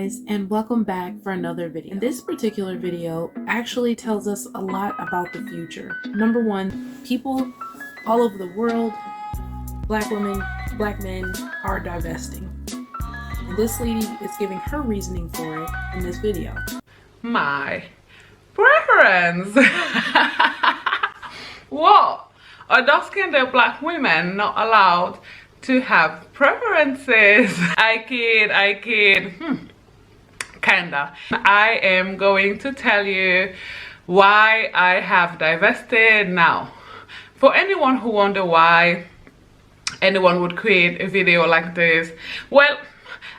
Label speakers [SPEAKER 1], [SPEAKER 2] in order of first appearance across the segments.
[SPEAKER 1] guys, and welcome back for another video. And this particular video actually tells us a lot about the future. Number one, people all over the world, black women, black men, are divesting. And this lady is giving her reasoning for it in this video.
[SPEAKER 2] My preference. What? Are dark-skinned black women not allowed to have preferences? I kid. Kinda. I am going to tell you why I have divested now. For anyone who wonder why anyone would create a video like this, well,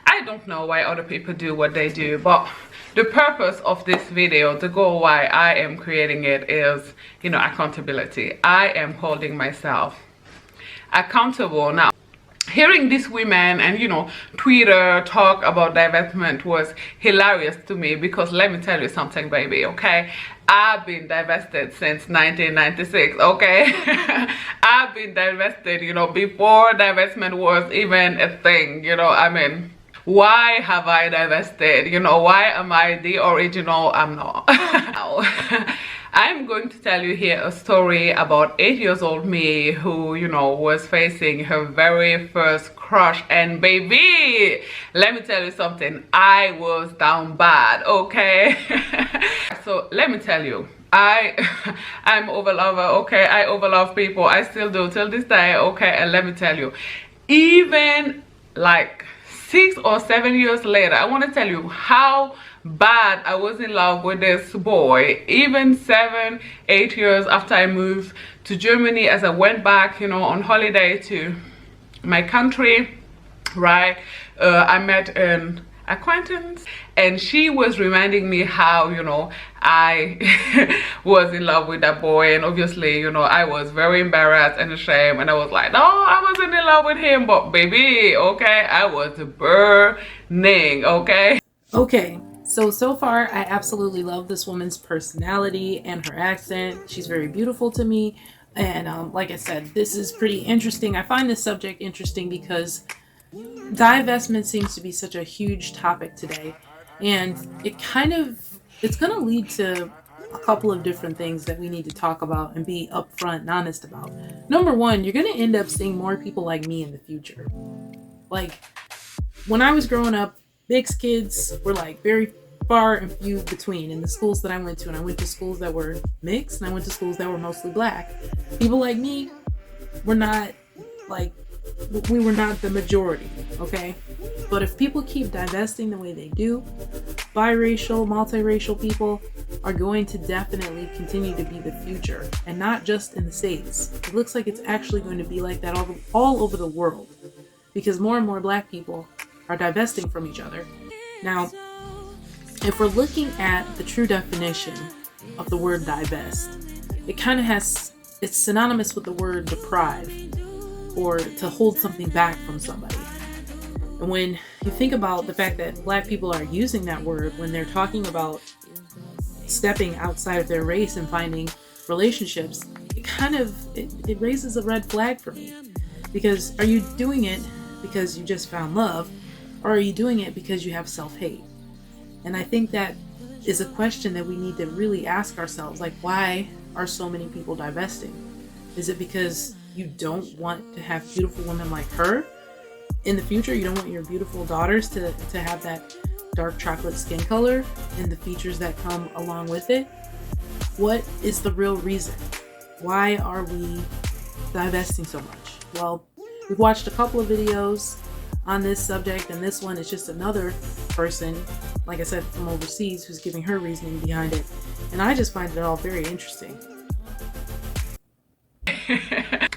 [SPEAKER 2] I don't know why other people do what they do, but the purpose of this video, the goal why I am creating it is, accountability. I am holding myself accountable. Now, hearing these women and Twitter talk about divestment was hilarious to me, because let me tell you something, baby, okay? I've been divested since 1996, okay? I've been divested, before divestment was even a thing, why have I divested? Why am I the original? I'm not. I'm going to tell you here a story about 8 years old me who, was facing her very first crush. And baby, let me tell you something, I was down bad, okay? So let me tell you, I'm overlover, okay? I overlove people. I still do till this day, okay? And let me tell you, even like 6 or 7 years later, I want to tell you how bad I was in love with this boy. Even 7, 8 years after I moved to Germany, as I went back, on holiday to my country, right? I met an acquaintance, and she was reminding me how, I was in love with that boy, and obviously, I was very embarrassed and ashamed, and I was like, no, I wasn't in love with him, but baby, okay, I was burning, okay?
[SPEAKER 1] Okay, so far I absolutely love this woman's personality and her accent. She's very beautiful to me, and like I said, this is pretty interesting. I find this subject interesting because divestment seems to be such a huge topic today, and it's going to lead to a couple of different things that we need to talk about and be upfront and honest about. Number one, you're going to end up seeing more people like me in the future. Like, when I was growing up, mixed kids were like very far and few between in the schools that I went to, and I went to schools that were mixed, and I went to schools that were mostly black. People like me were not we were not the majority, okay? But if people keep divesting the way they do, biracial, multiracial people are going to definitely continue to be the future, and not just in the States. It looks like it's actually going to be like that all over the world, because more and more black people are divesting from each other. Now, if we're looking at the true definition of the word divest, it's synonymous with the word deprive, or to hold something back from somebody. And when you think about the fact that black people are using that word when they're talking about stepping outside of their race and finding relationships, it raises a red flag for me. Because are you doing it because you just found love, or are you doing it because you have self-hate? And I think that is a question that we need to really ask ourselves. Like, why are so many people divesting? Is it because you don't want to have beautiful women like her in the future? You don't want your beautiful daughters to have that dark chocolate skin color and the features that come along with it? What is the real reason? Why are we divesting so much? Well, we've watched a couple of videos on this subject, and this one is just another person, like I said, from overseas, who's giving her reasoning behind it. And I just find it all very interesting.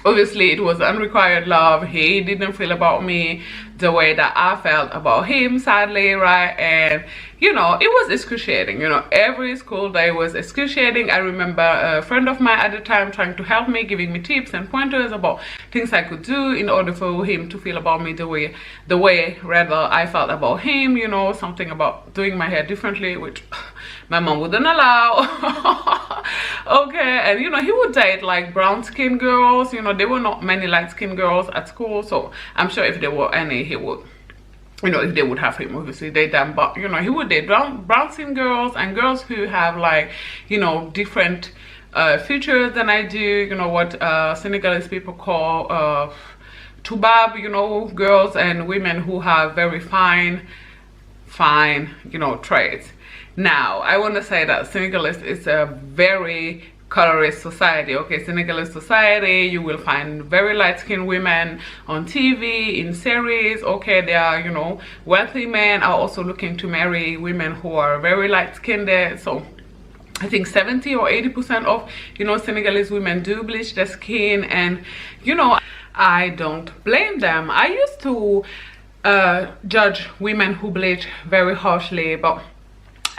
[SPEAKER 2] Obviously, it was unrequited love. He didn't feel about me the way that I felt about him, sadly, right? And it was excruciating. Every school day was excruciating. I remember a friend of mine at the time trying to help me, giving me tips and pointers about things I could do in order for him to feel about me the way rather I felt about him. Something about doing my hair differently, which my mom wouldn't allow. Okay, and he would date like brown skin girls. There were not many light skin girls at school, so I'm sure if there were any, he would you know, if they would have him, obviously they done, but you know, he would date brown skin girls and girls who have like, you know, different features than I do, you know, what Senegalese people call tubab, you know, girls and women who have very fine, you know, traits. Now I want to say that Senegalese is a very colorist society. Okay, Senegalese society, you will find very light-skinned women on TV, in series. Okay, they are, you know, wealthy men are also looking to marry women who are very light-skinned. So I think 70 or 80% of, you know, Senegalese women do bleach their skin, and you know, I don't blame them. I used to judge women who bleach very harshly, but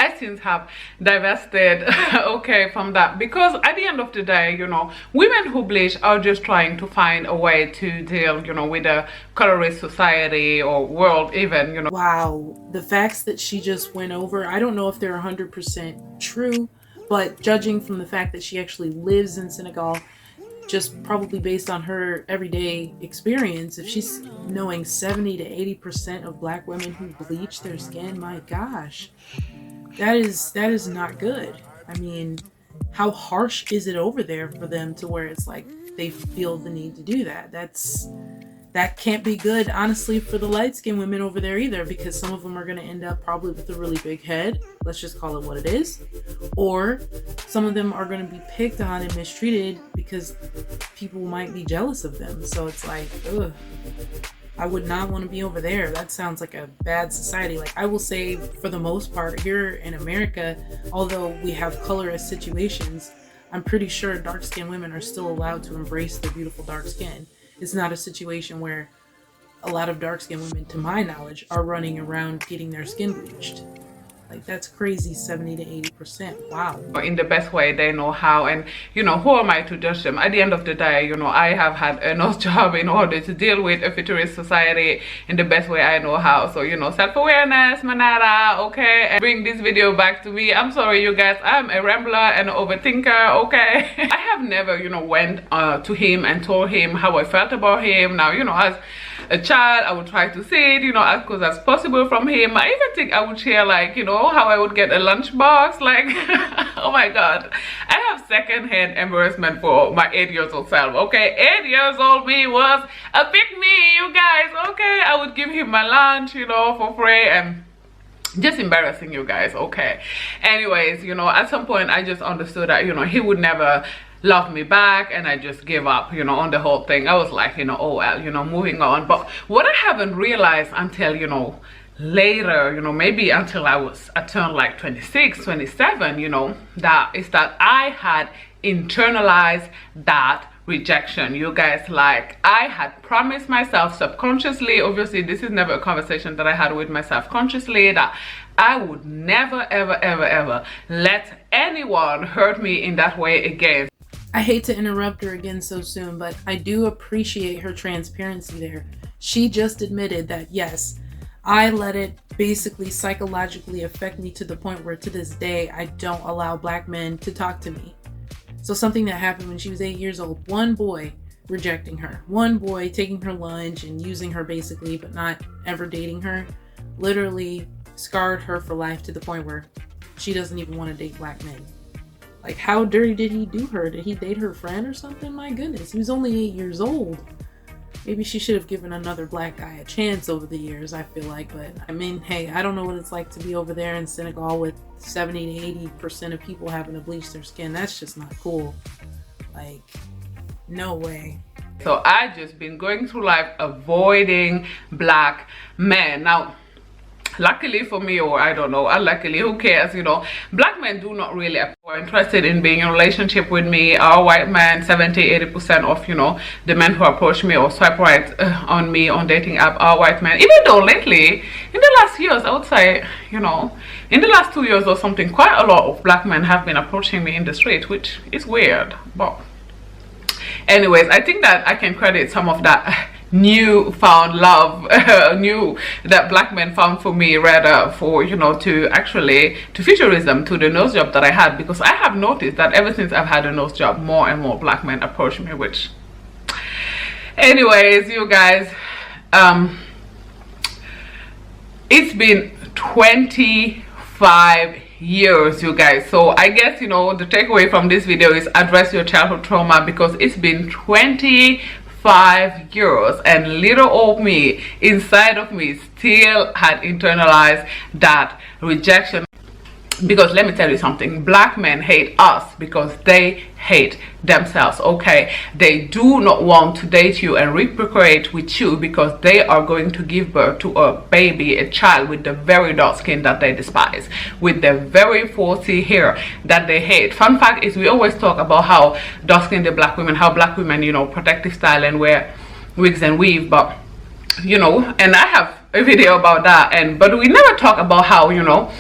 [SPEAKER 2] I since have divested okay from that, because at the end of the day, you know, women who bleach are just trying to find a way to deal, you know, with the colorist society or world even, you know.
[SPEAKER 1] Wow, the facts that she just went over, I don't know if they're 100% true, but judging from the fact that she actually lives in Senegal, just probably based on her everyday experience, if she's knowing 70 to 80% of black women who bleach their skin, my gosh, that is not good. I mean, how harsh is it over there for them to where it's like they feel the need to do that? That can't be good, honestly, for the light-skinned women over there either, because some of them are going to end up probably with a really big head. Let's just call it what it is. Or some of them are going to be picked on and mistreated because people might be jealous of them. So it's like, ugh, I would not want to be over there. That sounds like a bad society. Like, I will say, for the most part, here in America, although we have colorist situations, I'm pretty sure dark-skinned women are still allowed to embrace their beautiful dark skin. It's not a situation where a lot of dark-skinned women, to my knowledge, are running around getting their skin bleached. Like, that's crazy, 70 to 80%. Wow.
[SPEAKER 2] In the best way they know how, and you know, who am I to judge them? At the end of the day, you know, I have had enough job in order to deal with a futurist society in the best way I know how. So, you know, self-awareness, manada, okay? And bring this video back to me. I'm sorry, you guys, I'm a rambler and an overthinker, okay? I have never, you know, went to him and told him how I felt about him. Now, you know, as a child, I would try to see it, you know, as close as possible from him. I even think I would share, like, you know, how I would get a lunchbox, like, oh my god, I have secondhand embarrassment for my 8-year-old self, okay? 8-year-old me was a pick-me, you guys, okay? I would give him my lunch, you know, for free, and just embarrassing, you guys, okay? Anyways, you know, at some point I just understood that, you know, he would never love me back, and I just gave up, you know, on the whole thing. I was like, you know, oh well, you know, moving on. But what I haven't realized until, you know, later, you know, maybe until I turned like 26, 27, you know, that is that I had internalized that rejection, you guys. Like, I had promised myself subconsciously, obviously this is never a conversation that I had with myself consciously, that I would never ever let anyone hurt me in that way again.
[SPEAKER 1] I hate to interrupt her again so soon, but I do appreciate her transparency there. She just admitted that, yes, I let it basically psychologically affect me to the point where to this day I don't allow black men to talk to me. So something that happened when she was 8 years old, one boy rejecting her, one boy taking her lunch and using her basically, but not ever dating her, literally scarred her for life to the point where she doesn't even want to date black men. Like, how dirty did he do her? Did he date her friend or something? My goodness, he was only 8 years old. Maybe she should have given another black guy a chance over the years, I feel like. But I mean, hey, I don't know what it's like to be over there in Senegal with 70 to 80% of people having to bleach their skin. That's just not cool. Like, no way.
[SPEAKER 2] So I just been going through life avoiding black men. Now, luckily for me, or I don't know, unluckily, who cares, you know, black men do not really are interested in being in a relationship with me. Our white men, 70-80% of, you know, the men who approach me or swipe right on me on dating app are white men. Even though lately, in the last years, I would say, you know, in the last 2 years or something, quite a lot of black men have been approaching me in the street, which is weird. But anyways, I think that I can credit some of that newfound love that black men found for me, rather for, you know, to futurism, to the nose job that I had, because I have noticed that ever since I've had a nose job, more and more black men approach me, which, anyways, you guys, it's been 25 years, you guys. So I guess, you know, the takeaway from this video is address your childhood trauma, because it's been 25 years and little old me inside of me still had internalized that rejection. Because let me tell you something, black men hate us because they hate themselves, okay? They do not want to date you and reprocreate with you because they are going to give birth to a baby, a child with the very dark skin that they despise, with the very faulty hair that they hate. Fun fact is, we always talk about how dark-skinned black women, how black women, you know, protective style and wear wigs and weave, but you know, and I have a video about that, but we never talk about how, you know,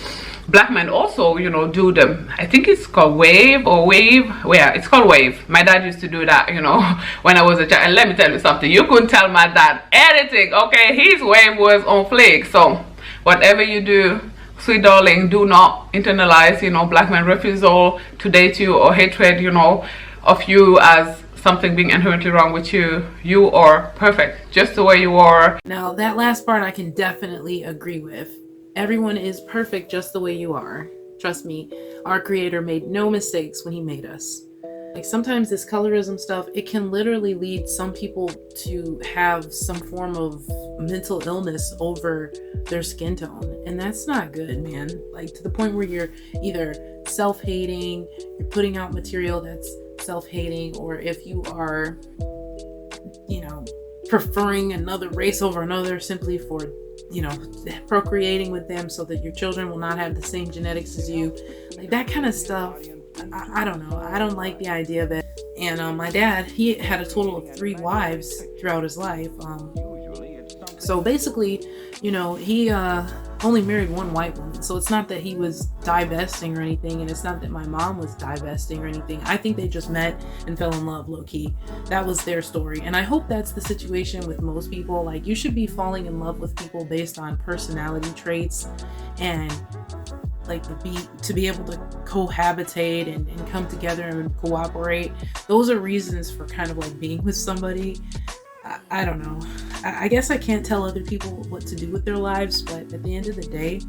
[SPEAKER 2] black men also, you know, do them. I think it's called wave. Yeah, it's called wave. My dad used to do that, you know, when I was a child. And let me tell you something, you couldn't tell my dad anything, okay? His wave was on fleek. So whatever you do, sweet darling, do not internalize, you know, black men refusal to date you or hatred, you know, of you as something being inherently wrong with you. You are perfect just the way you are.
[SPEAKER 1] Now, that last part I can definitely agree with. Everyone is perfect just the way you are. Trust me, our creator made no mistakes when he made us. Like, sometimes this colorism stuff, it can literally lead some people to have some form of mental illness over their skin tone. And that's not good, man. Like, to the point where you're either self-hating, you're putting out material that's self-hating, or if you are, you know, preferring another race over another simply for, you know, procreating with them so that your children will not have the same genetics as you, like that kind of stuff. I don't know. I don't like the idea of it. And my dad, he had a total of 3 wives throughout his life. So basically, you know, he only married 1 white woman. So it's not that he was divesting or anything, and it's not that my mom was divesting or anything. I think they just met and fell in love low-key. That was their story. And I hope that's the situation with most people. Like, you should be falling in love with people based on personality traits and like to be able to cohabitate and come together and cooperate. Those are reasons for kind of like being with somebody. I don't know. I guess I can't tell other people what to do with their lives, but at the end of the day,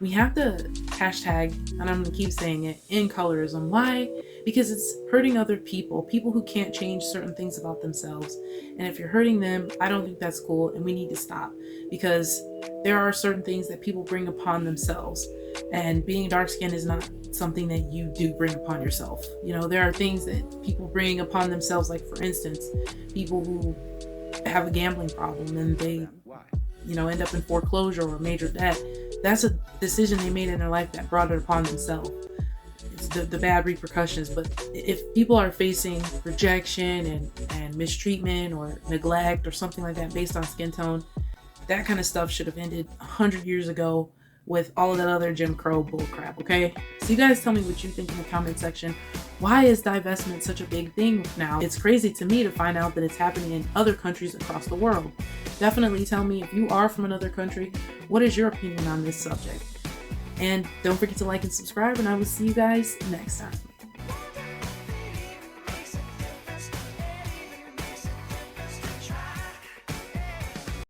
[SPEAKER 1] we have to hashtag, and I'm gonna keep saying it, end colorism. Why? Because it's hurting other people who can't change certain things about themselves. And if you're hurting them, I don't think that's cool, and we need to stop, because there are certain things that people bring upon themselves, and being dark skinned is not something that you do bring upon yourself. You know, there are things that people bring upon themselves, like for instance, people who have a gambling problem and they, you know, end up in foreclosure or major debt. That's a decision they made in their life that brought it upon themselves. It's the bad repercussions. But if people are facing rejection and mistreatment or neglect or something like that based on skin tone, that kind of stuff should have ended 100 years ago with all of that other Jim Crow bullcrap, okay? So you guys tell me what you think in the comment section. Why is divestment such a big thing now? It's crazy to me to find out that it's happening in other countries across the world. Definitely tell me, if you are from another country, what is your opinion on this subject? And don't forget to like and subscribe, and I will see you guys next time.